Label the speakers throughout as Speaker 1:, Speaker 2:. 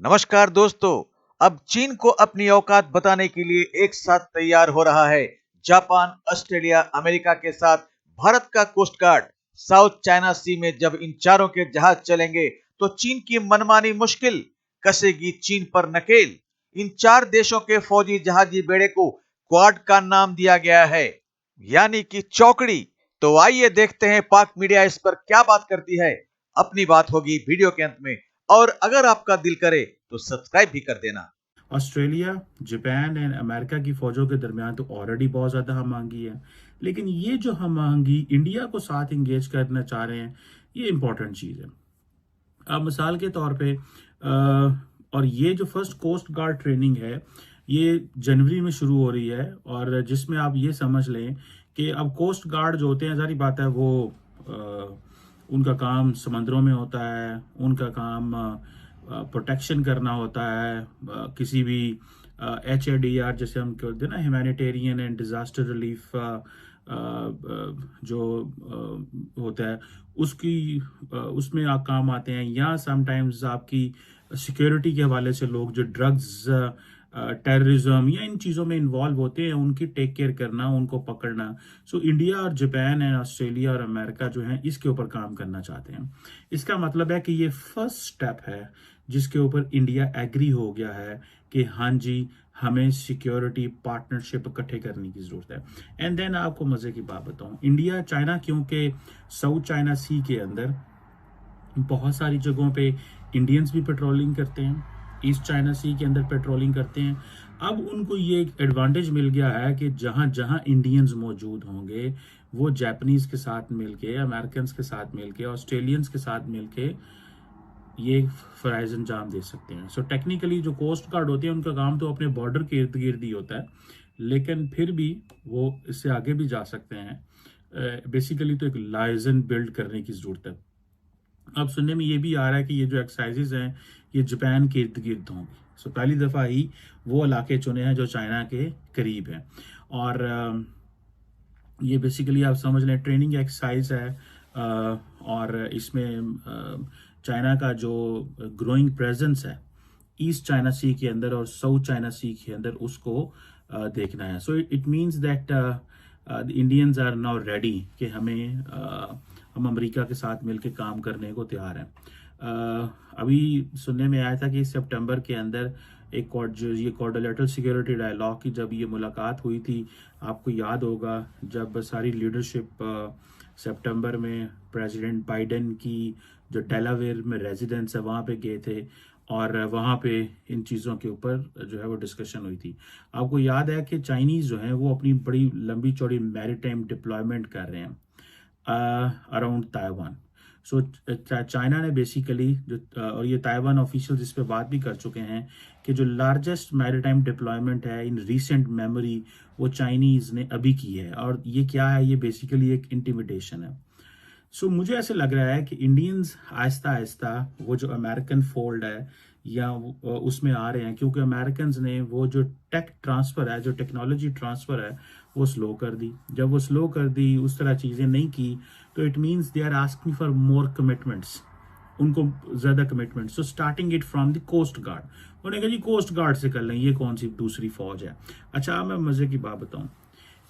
Speaker 1: नमस्कार दोस्तों। अब चीन को अपनी औकात बताने के लिए एक साथ तैयार हो रहा है जापान, ऑस्ट्रेलिया, अमेरिका के साथ भारत का कोस्ट गार्ड। साउथ चाइना सी में जब इन चारों के जहाज चलेंगे तो चीन की मनमानी मुश्किल, कसेगी चीन पर नकेल। इन चार देशों के फौजी जहाजी बेड़े को क्वाड का नाम दिया गया है, यानी कि चौकड़ी। तो आइए देखते हैं पाक मीडिया इस पर क्या बात करती है। अपनी बात होगी वीडियो के अंत में, और अगर आपका दिल करे तो सब्सक्राइब भी कर देना।
Speaker 2: ऑस्ट्रेलिया, जापान एंड अमेरिका की फौजों के दरमियान तो ऑलरेडी बहुत ज़्यादा हम आहंगी है, लेकिन ये जो हम आहंगी इंडिया को साथ इंगेज करना चाह रहे हैं, ये इंपॉर्टेंट चीज़ है। अब मिसाल के तौर पे और ये जो फर्स्ट कोस्ट गार्ड ट्रेनिंग है, ये जनवरी में शुरू हो रही है, और जिसमें आप ये समझ लें कि अब कोस्ट गार्ड जो होते हैं, सारी बात है वो उनका काम समंदरों में होता है, उनका काम प्रोटेक्शन करना होता है, किसी भी HADR जैसे हम कहते हैं ना, ह्यूमैनिटेरियन एंड डिज़ास्टर रिलीफ जो होता है उसकी उसमें आप काम आते हैं, या समटाइम्स आपकी सिक्योरिटी के हवाले से लोग जो ड्रग्स, टेररिज्म या इन चीज़ों में इन्वॉल्व होते हैं, उनकी टेक केयर करना, उनको पकड़ना। सो इंडिया और जापान एंड ऑस्ट्रेलिया और अमेरिका जो हैं इसके ऊपर काम करना चाहते हैं। इसका मतलब है कि ये फर्स्ट स्टेप है जिसके ऊपर इंडिया एग्री हो गया है कि हाँ जी, हमें सिक्योरिटी पार्टनरशिप इकट्ठे करने की जरूरत है। एंड देन आपको मजे की बात बताऊं, इंडिया चाइना, क्योंकि साउथ चाइना सी के अंदर बहुत सारी जगहों पे इंडियंस भी पेट्रोलिंग करते हैं, ईस्ट चाइना सी के अंदर पेट्रोलिंग करते हैं। अब उनको ये एक एडवांटेज मिल गया है कि जहां जहां इंडियंस मौजूद होंगे, वो जापानीज के साथ मिलके, अमेरिकन के साथ मिलके, ऑस्ट्रेलियंस के साथ मिलके ये फराइज अंजाम दे सकते हैं। सो टेक्निकली जो कोस्ट गार्ड होते हैं उनका काम तो अपने बॉर्डर के इर्द गिर्द ही होता है, लेकिन फिर भी वो इससे आगे भी जा सकते हैं। बेसिकली तो एक लाइजन बिल्ड करने की जरूरत है। अब सुनने में ये भी आ रहा है कि ये जो एक्सरसाइजेज हैं ये जापान के इर्द गिर्द होंगी। सो पहली दफ़ा ही वो इलाके चुने हैं जो चाइना के करीब हैं, और ये बेसिकली आप समझ लें ट्रेनिंग एक्सरसाइज है। और इसमें चाइना का जो ग्रोइंग प्रेजेंस है ईस्ट चाइना सी के अंदर और साउथ चाइना सी के अंदर, उसको देखना है। So it means that the Indians are now ready कि हम अमेरिका के साथ मिलकर काम करने को तैयार हैं। अभी सुनने में आया था कि सितंबर के अंदर एक जो ये क्वाड्रिलेटरल सिक्योरिटी डायलॉग की जब ये मुलाकात हुई थी, आपको याद होगा जब सारी लीडरशिप सितंबर में प्रेसिडेंट बाइडेन की जो डेलावेयर में रेजिडेंस है वहाँ पे गए थे, और वहाँ पे इन चीज़ों के ऊपर जो है वो डिस्कशन हुई थी। आपको याद है कि चाइनीज़ जो हैं वो अपनी बड़ी लंबी चौड़ी मैरीटाइम डिप्लॉयमेंट कर रहे हैं अराउंड ताइवान। सो चाइना ने बेसिकली जो और ये ताइवान ऑफिशियल जिस पे बात भी कर चुके हैं कि जो लार्जेस्ट मैरीटाइम डिप्लॉयमेंट है इन रीसेंट मेमोरी, वो चाइनीज़ ने अभी की है। और ये क्या है, ये बेसिकली एक इंटिमिडेशन है। सो मुझे ऐसे लग रहा है कि इंडियंस आहिस्ता आहिस्ता वो जो अमेरिकन फोल्ड है या उसमें आ रहे हैं, क्योंकि अमेरिकन ने वो जो टेक ट्रांसफ़र है, जो टेक्नोलॉजी ट्रांसफ़र है, वो स्लो कर दी। जब वो स्लो कर दी, उस तरह चीज़ें नहीं की, तो it means they are asking for more commitments, उनको ज़्यादा commitment. So starting it from the coast guard, उन्होंने कहा जी कोस्ट गार्ड से कर लें, ये कौन सी दूसरी फौज है। अच्छा, मैं मज़े की बात बताऊँ,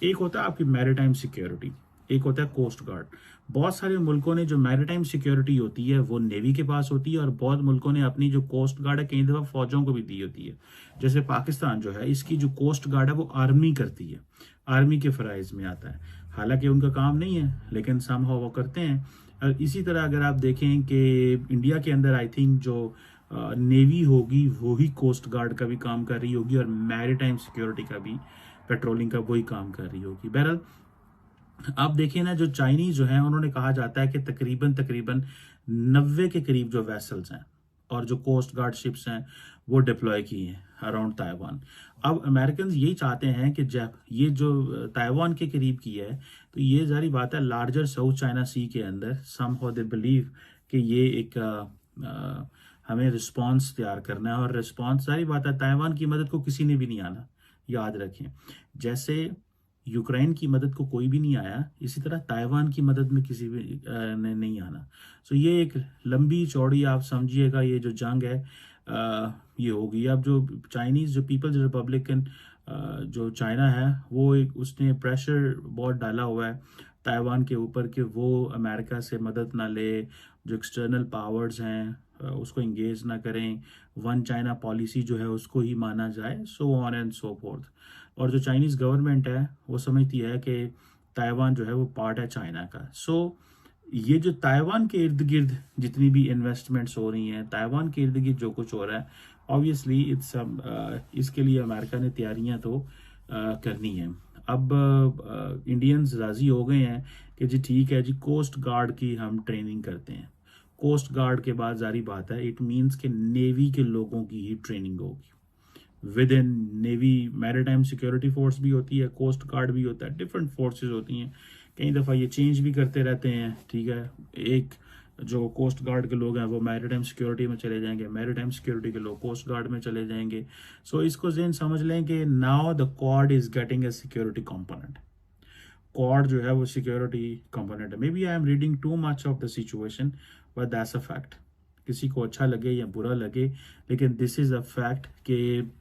Speaker 2: एक होता है आपकी मैरीटाइम सिक्योरिटी, एक होता है कोस्ट गार्ड। बहुत सारे मुल्कों ने जो मैरीटाइम सिक्योरिटी होती है वो नेवी के पास होती है, और बहुत मुल्कों ने अपनी जो कोस्ट गार्ड है कई दफ़ा फौजों को भी दी होती है। जैसे पाकिस्तान जो है, इसकी जो कोस्ट गार्ड है वो आर्मी करती है, आर्मी के फ़राइज़ में आता है। हालांकि उनका काम नहीं है, लेकिन समहाउ वो करते हैं। और इसी तरह अगर आप देखें कि इंडिया के अंदर आई थिंक जो नेवी होगी वो ही कोस्ट गार्ड का भी काम कर रही होगी, और मैरीटाइम सिक्योरिटी का भी, पेट्रोलिंग का वही काम कर रही होगी। बहरहाल आप देखिए ना, जो चाइनीज जो हैं उन्होंने कहा जाता है कि तकरीबन तकरीबन 90 के करीब जो वेसल्स हैं और जो कोस्ट गार्ड शिप्स हैं वो डिप्लॉय की हैं अराउंड ताइवान। अब अमेरिकन यही चाहते हैं कि जब ये जो ताइवान के करीब की है, तो ये जारी बात है लार्जर साउथ चाइना सी के अंदर सम हाउ दे बिलीव कि ये एक हमें रिस्पांस तैयार करना है। और रिस्पांस जारी बात है, ताइवान की मदद को किसी ने भी नहीं आना, याद रखें। जैसे यूक्रेन की मदद को कोई भी नहीं आया, इसी तरह ताइवान की मदद में किसी भी ने नहीं आना। सो ये एक लंबी चौड़ी आप समझिएगा ये जो जंग है, ये होगी। अब जो चाइनीज़ जो पीपल्स रिपब्लिकन जो चाइना है वो एक उसने प्रेशर बहुत डाला हुआ है ताइवान के ऊपर कि वो अमेरिका से मदद ना ले, जो एक्सटर्नल पावर्स हैं उसको इंगेज ना करें, वन चाइना पॉलिसी जो है उसको ही माना जाए, so on and so fourth. और जो चाइनीज़ गवर्नमेंट है वो समझती है कि ताइवान जो है वो पार्ट है चाइना का। सो ये जो ताइवान के इर्द गिर्द जितनी भी इन्वेस्टमेंट्स हो रही हैं, ताइवान के इर्द गिर्द जो कुछ हो रहा है, ऑब्वियसली इसके लिए अमेरिका ने तैयारियां तो करनी है। अब इंडियंस राज़ी हो गए हैं कि जी ठीक है जी, कोस्ट गार्ड की हम ट्रेनिंग करते हैं। कोस्ट गार्ड के बाद जारी बात है, इट मीन्स कि नेवी के लोगों की ही ट्रेनिंग होगी। With in navy maritime security force भी होती है, कोस्ट गार्ड भी होता है, डिफरेंट फोर्सेस होती हैं। कई दफ़ा ये चेंज भी करते रहते हैं, ठीक है। एक जो कोस्ट गार्ड के लोग हैं वो मैरीटाइम सिक्योरिटी में चले जाएंगे, मैरीटाइम सिक्योरिटी के लोग कोस्ट गार्ड में चले जाएंगे। सो इसको ज़हन समझ लें कि now the Quad is getting a security component. Quad जो है वो सिक्योरिटी कंपोनेंट है। Maybe I am reading too much of the situation, but that's a fact. किसी को अच्छा लगे या बुरा लगे, लेकिन दिस इज़ अ फैक्ट कि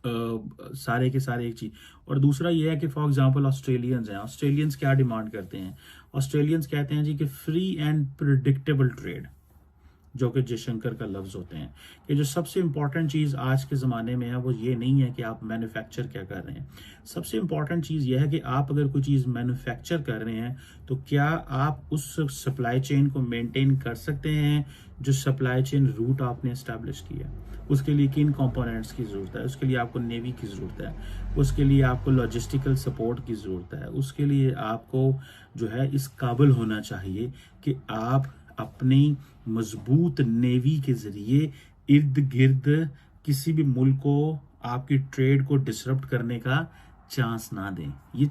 Speaker 2: सारे के सारे एक चीज। और दूसरा ये है कि फॉर एग्जांपल ऑस्ट्रेलियंस हैं, ऑस्ट्रेलियंस क्या डिमांड करते हैं? ऑस्ट्रेलियंस कहते हैं जी कि फ्री एंड प्रिडिक्टेबल ट्रेड, जो कि जयशंकर का लफ्ज़ होते हैं कि जो सबसे इंपॉर्टेंट चीज़ आज के ज़माने में है वो ये नहीं है कि आप मैन्युफैक्चर क्या कर रहे हैं। सबसे इंपॉर्टेंट चीज़ यह है कि आप अगर कोई चीज़ मैन्युफैक्चर कर रहे हैं तो क्या आप उस सप्लाई चेन को मेंटेन कर सकते हैं जो सप्लाई चेन रूट आपने इस्टेब्लिश किया। उसके लिए किन कंपोनेंट्स की ज़रूरत है, उसके लिए आपको नेवी की ज़रूरत है, उसके लिए आपको लॉजिस्टिकल सपोर्ट की ज़रूरत है, उसके लिए आपको जो है इस काबिल होना चाहिए कि आप अपनी मजबूत नेवी के जरिए इर्द गिर्द किसी भी मुल्क को आपकी ट्रेड को डिसरप्ट करने का चांस ना दें। ये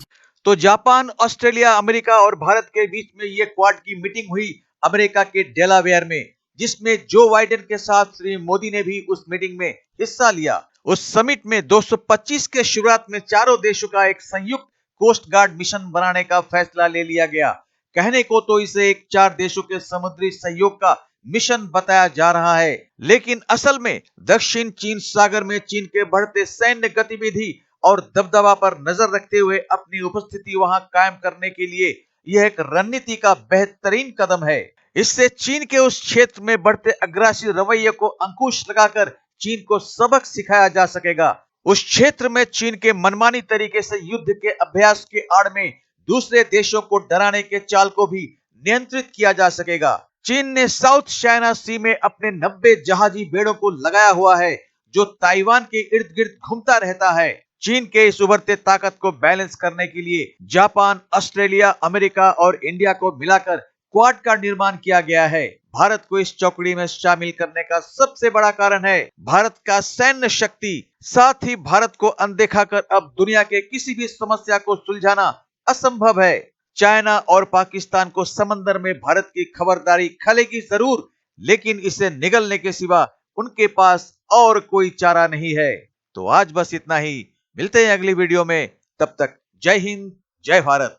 Speaker 1: तो जापान, ऑस्ट्रेलिया, अमेरिका और भारत के बीच में ये क्वाड की मीटिंग हुई अमेरिका के डेलावेयर में, जिसमें जो बाइडेन के साथ श्री मोदी ने भी उस मीटिंग में हिस्सा लिया। उस समिट में 225 के शुरुआत में चारों देशों का एक संयुक्त कोस्ट गार्ड मिशन बनाने का फैसला ले लिया गया। कहने को तो इसे एक 4 देशों के समुद्री सहयोग का मिशन बताया जा रहा है, लेकिन असल में दक्षिण चीन सागर में चीन के बढ़ते सैन्य गतिविधि और दबदबा पर नजर रखते हुए अपनी उपस्थिति वहां कायम करने के लिए यह एक रणनीति का बेहतरीन कदम है। इससे चीन के उस क्षेत्र में बढ़ते अग्रासी रवैये को अंकुश लगाकर चीन को सबक सिखाया जा सकेगा। उस क्षेत्र में चीन के मनमानी तरीके से युद्ध के अभ्यास के आड़ में दूसरे देशों को डराने के चाल को भी नियंत्रित किया जा सकेगा। चीन ने साउथ चाइना सी में अपने 90 जहाजी बेड़ों को लगाया हुआ है, जो ताइवान के इर्द गिर्द घूमता रहता है। चीन के इस उभरते ताकत को बैलेंस करने के लिए जापान, ऑस्ट्रेलिया, अमेरिका और इंडिया को मिलाकर क्वाड का निर्माण किया गया है। भारत को इस चौकड़ी में शामिल करने का सबसे बड़ा कारण है भारत का सैन्य शक्ति। साथ ही भारत को अनदेखा कर अब दुनिया के किसी भी समस्या को सुलझाना असंभव है। चाइना और पाकिस्तान को समंदर में भारत की खबरदारी खलेगी जरूर, लेकिन इसे निगलने के सिवा उनके पास और कोई चारा नहीं है। तो आज बस इतना ही, मिलते हैं अगली वीडियो में। तब तक जय हिंद, जय भारत।